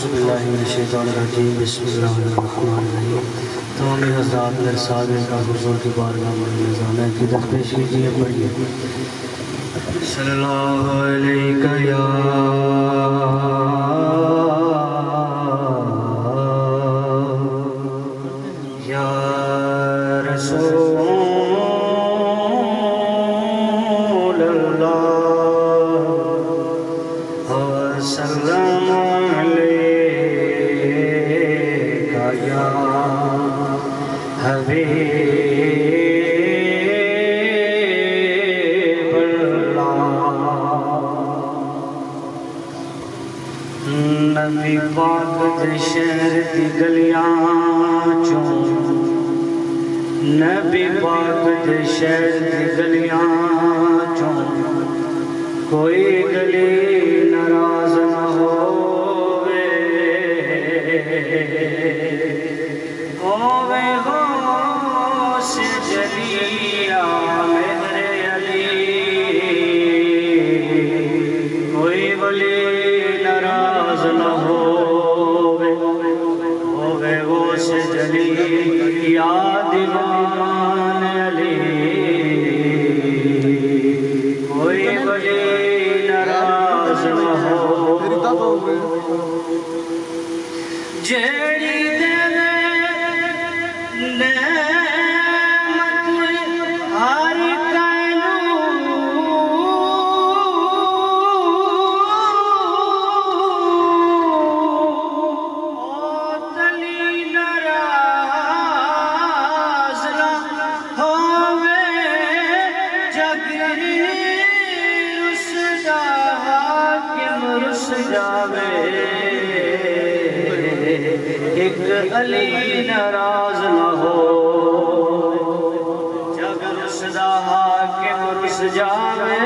بسم اللہ من الشیطان الرجیم بسم اللہ الرحمن الرحیم تمام حضرات میرے صادق کا حضور کی بارگاہ میں نذرانہ عقیدت پیش کیجیے پڑھیے صلی اللہ علیہ یا رسول اللہ وسلم حبیب اللہ نبی پاک دے شہر دی گلیاں چوں نبی پاک دے شہر دی گلیاں چوں کوئی گلی ناراض نہ ہووے غوث جلیہ میرے علی کوئی ولی ناراض نہ ہووے غوث جلیہ یا دیوان علی کوئی ولی ناراض نہ ہووے جیڑی ایک علی ناراض نہ ہو جگ رسدا حاکم رس جاوے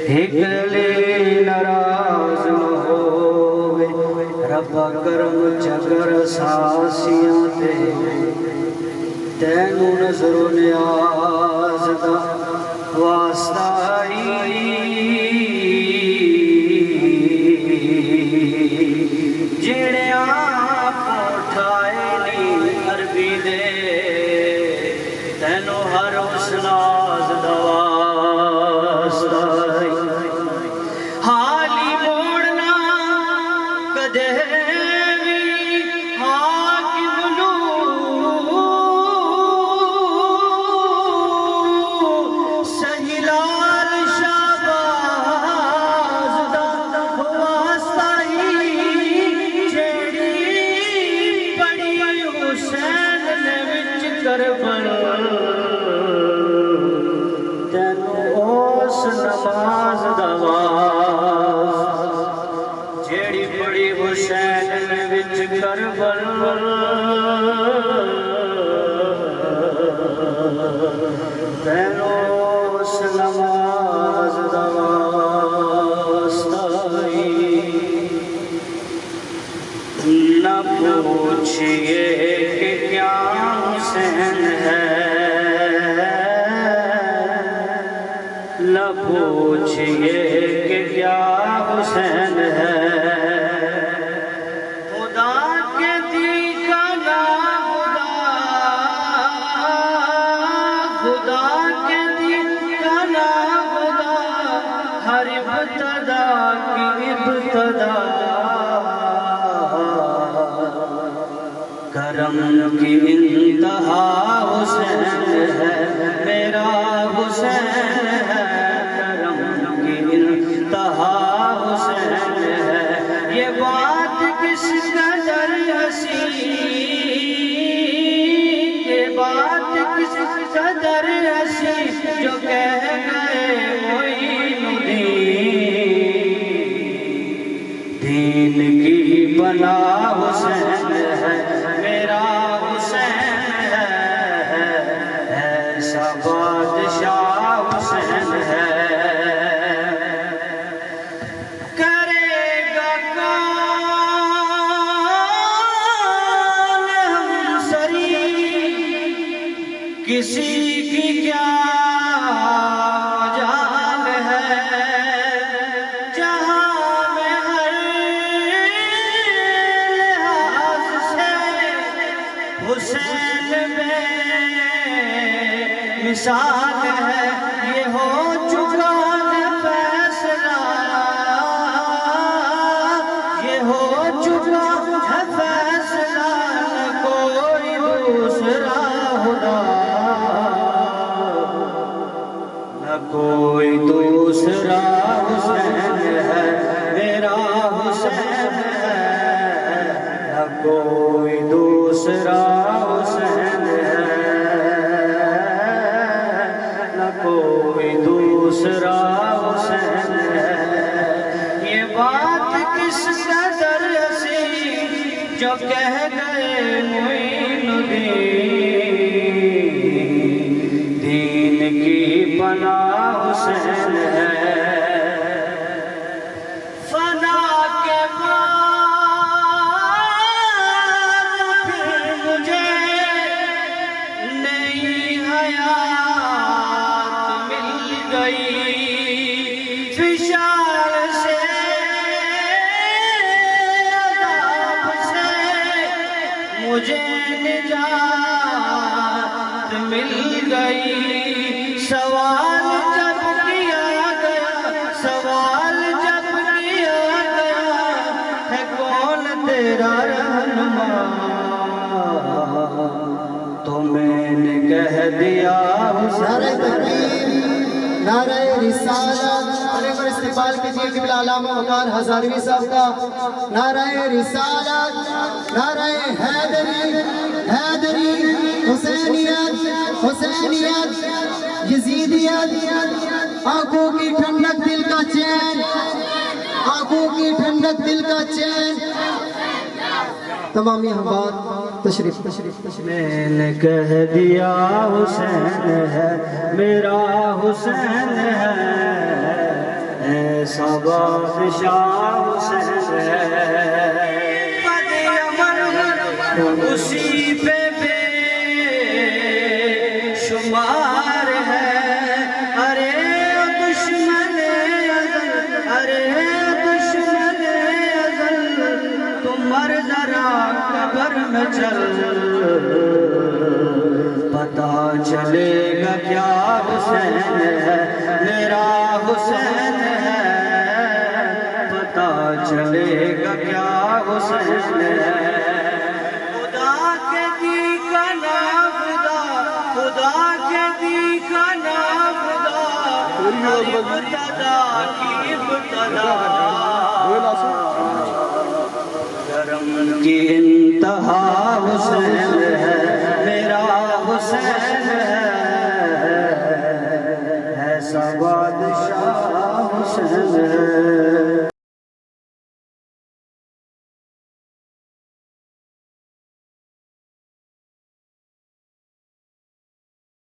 ایک علی ناراض نہ ہو رب کرم چگر ساسیاں تے تینوں نظر و نیاز دا واسطہ جڑے آپ اٹھائے نی عربی دے تینوں ہر اس ناز دواستا حالی موڑنا کدے بھی حاکم نو سہیلال شہباز دا واسطہ کربل تینوں اس نماز دواز جیڑی بڑی حسین وچ کربل تینوں اس نماز دواز نہ پوچھئے کہ کیا حسین ہے نہ پوچھئے کہ کیا حسین ہے خدا کے دی کا نام خدا کے دی کا نام ہر ابتدا کی ابتدا کرم کی انتہا حسین ہے میرا حسین ہے کرم کی انتہا حسین ہے یہ بات کس قدر حسین یہ بات کس قدر حسین جو کہہ گئے معین دین کی بنا حسین ہے میرا حسین ہے ایسا بادشاہ حسین ہے کرے گا کون ہم سری کسی کی کیا جان ہے جہاں میں ہر مثال ہے یہ ہو چکا ہے فیصلہ یہ ہو چکا ہے فیصلہ نہ کوئی دوسرا خدا نہ کوئی دوسرا حسین ہے میرا حسین ہے نہ کوئی دوسرا حسین ہے نہ کوئی دوسرا حسین ہے یہ بات کس قدر ہنسی جو کہہ گئے معین الدین دین کی پناہ حسین ہے فنا کے بعد پھر مجھے نئی حیات مل گئی فشار سے عذاب سے مجھے نجات مل گئی سوال جب کیا گیا سوال جب کیا گیا ہے کون تیرا رہنما تو میں نے کہہ دیا نعرہ تکبیر نعرہ رسالت ایک بار استقبال کیجئے قبلہ علامہ وقار ہزاروی صاحب کا نعرہ رسالت نعرہ حیدری حیدری حسینیت حسینیت یزیدیت آنکھوں کی ٹھنڈک دل کا چین آنکھوں کی ٹھنڈک دل کا چین تمامی احباب تشریف میں نے کہہ دیا حسین ہے میرا حسین ہے ایسا بادشاہ حسین ہے بد عمل اسی پہ بے شمار ہے ارے دشمن ازل ارے دشمن ازل تم مر ذرا قبر میں چل پتا چلے گا کیا حسین ہے میرا حسین ہے پتا چلے گا کیا حسین ہے خدا کے دی کا نام خدا خدا کے دی کا نام خدا ابتدا کی ابتدا کرم کی انتہا حسین ہے میرا حسین ہے ایسا بادشاہ حسین ہے